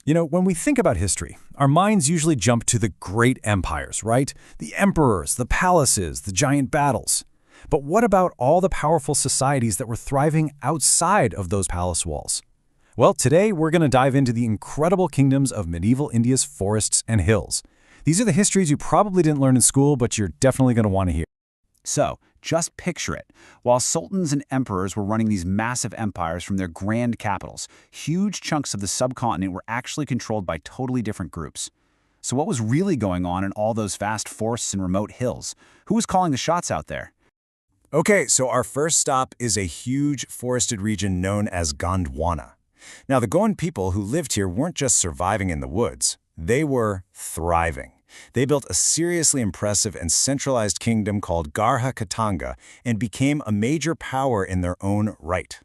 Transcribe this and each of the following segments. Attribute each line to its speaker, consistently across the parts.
Speaker 1: When we think about history, our minds usually jump to the great empires, right? The emperors, the palaces, the giant battles. But what about all the powerful societies that were thriving outside of those palace walls? Well, today we're going to dive into the incredible kingdoms of medieval India's forests and hills. These are the histories you probably didn't learn in school, but you're definitely going to want to hear.
Speaker 2: So, just picture it. While sultans and emperors were running these massive empires from their grand capitals, huge chunks of the subcontinent were actually controlled by totally different groups. So what was really going on in all those vast forests and remote hills? Who was calling the shots out there?
Speaker 1: Okay, so our first stop is a huge forested region known as Gondwana. Now, the Gond people who lived here weren't just surviving in the woods. They were thriving. They built a seriously impressive and centralized kingdom called Garha Katanga and became a major power in their own right.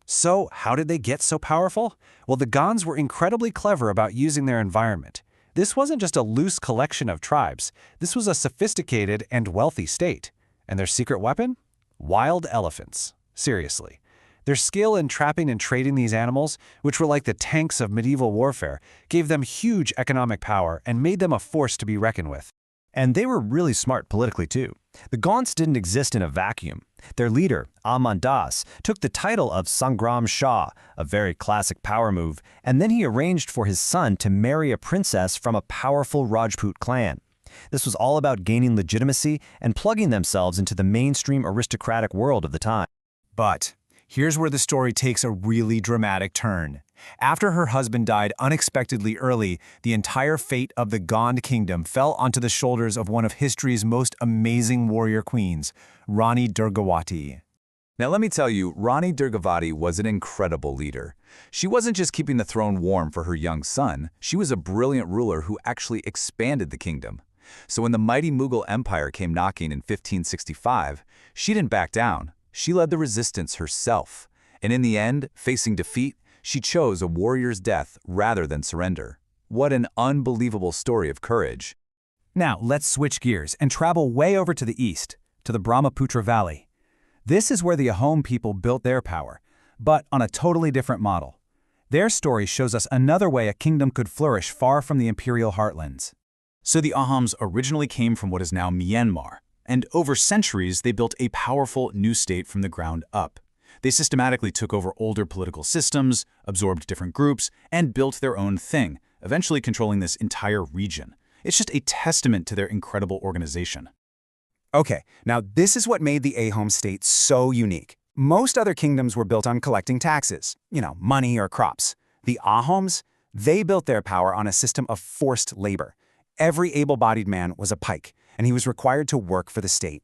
Speaker 3: So, how did they get so powerful? Well, the Gonds were incredibly clever about using their environment. This wasn't just a loose collection of tribes. This was a sophisticated and wealthy state. And their secret weapon? Wild elephants. Seriously. Their skill in trapping and trading these animals, which were like the tanks of medieval warfare, gave them huge economic power and made them a force to be reckoned with.
Speaker 4: And they were really smart politically too. The Gonds didn't exist in a vacuum. Their leader, Aman Das, took the title of Sangram Shah, a very classic power move, and then he arranged for his son to marry a princess from a powerful Rajput clan. This was all about gaining legitimacy and plugging themselves into the mainstream aristocratic world of the time.
Speaker 5: But here's where the story takes a really dramatic turn. After her husband died unexpectedly early, the entire fate of the Gond kingdom fell onto the shoulders of one of history's most amazing warrior queens, Rani Durgavati.
Speaker 6: Now let me tell you, Rani Durgavati was an incredible leader. She wasn't just keeping the throne warm for her young son, she was a brilliant ruler who actually expanded the kingdom. So when the mighty Mughal Empire came knocking in 1565, she didn't back down. She led the resistance herself, and in the end, facing defeat, she chose a warrior's death rather than surrender. What an unbelievable story of courage.
Speaker 5: Now, let's switch gears and travel way over to the east, to the Brahmaputra Valley. This is where the Ahom people built their power, but on a totally different model. Their story shows us another way a kingdom could flourish far from the imperial heartlands.
Speaker 7: So the Ahoms originally came from what is now Myanmar, and over centuries they built a powerful new state from the ground up. They systematically took over older political systems, absorbed different groups, and built their own thing, eventually controlling this entire region. It's just a testament to their incredible organization.
Speaker 8: Okay, now this is what made the Ahom state so unique. Most other kingdoms were built on collecting taxes, money or crops. The Ahoms, they built their power on a system of forced labor. Every able-bodied man was a pike, and he was required to work for the state.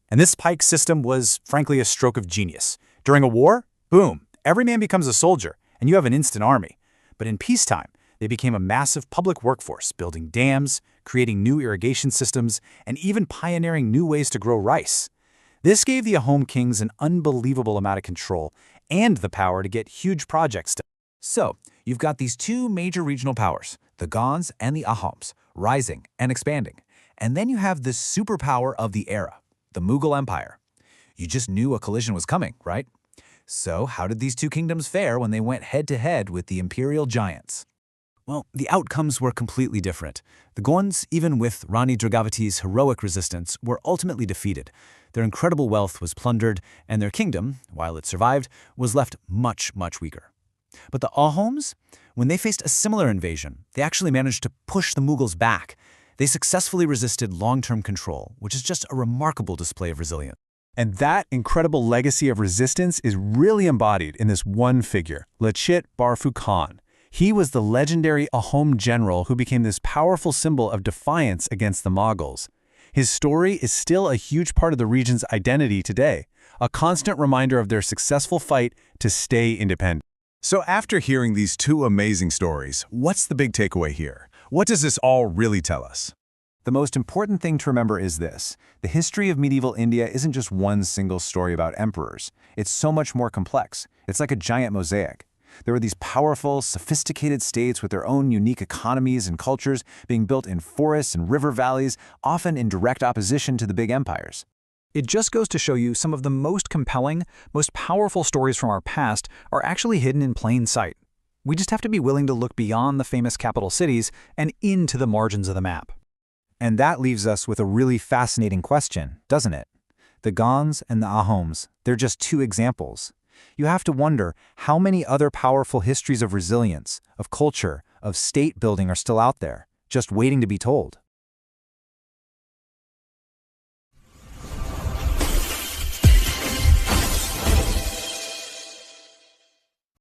Speaker 5: And this pike system was, frankly, a stroke of genius. During a war, boom, every man becomes a soldier, and you have an instant army. But in peacetime, they became a massive public workforce, building dams, creating new irrigation systems, and even pioneering new ways to grow rice. This gave the Ahom kings an unbelievable amount of control and the power to get huge projects done.
Speaker 9: So, you've got these two major regional powers, the Gonds and the Ahoms, rising and expanding. And then you have the superpower of the era, the Mughal Empire. You just knew a collision was coming, right? So how did these two kingdoms fare when they went head-to-head with the imperial giants?
Speaker 5: Well, the outcomes were completely different. The Gonds, even with Rani Durgavati's heroic resistance, were ultimately defeated. Their incredible wealth was plundered, and their kingdom, while it survived, was left much, much weaker. But the Ahoms, when they faced a similar invasion, they actually managed to push the Mughals back. They successfully resisted long-term control, which is just a remarkable display of resilience.
Speaker 1: And that incredible legacy of resistance is really embodied in this one figure, Lachit Barphoo Khan. He was the legendary Ahom general who became this powerful symbol of defiance against the Mughals. His story is still a huge part of the region's identity today, a constant reminder of their successful fight to stay independent.
Speaker 10: So after hearing these two amazing stories, what's the big takeaway here? What does this all really tell us?
Speaker 1: The most important thing to remember is this. The history of medieval India isn't just one single story about emperors. It's so much more complex. It's like a giant mosaic. There were these powerful, sophisticated states with their own unique economies and cultures being built in forests and river valleys, often in direct opposition to the big empires.
Speaker 5: It just goes to show you some of the most compelling, most powerful stories from our past are actually hidden in plain sight.
Speaker 1: We just have to be willing to look beyond the famous capital cities and into the margins of the map.
Speaker 2: And that leaves us with a really fascinating question, doesn't it? The Gonds and the Ahoms, they're just two examples. You have to wonder how many other powerful histories of resilience, of culture, of state building are still out there, just waiting to be told.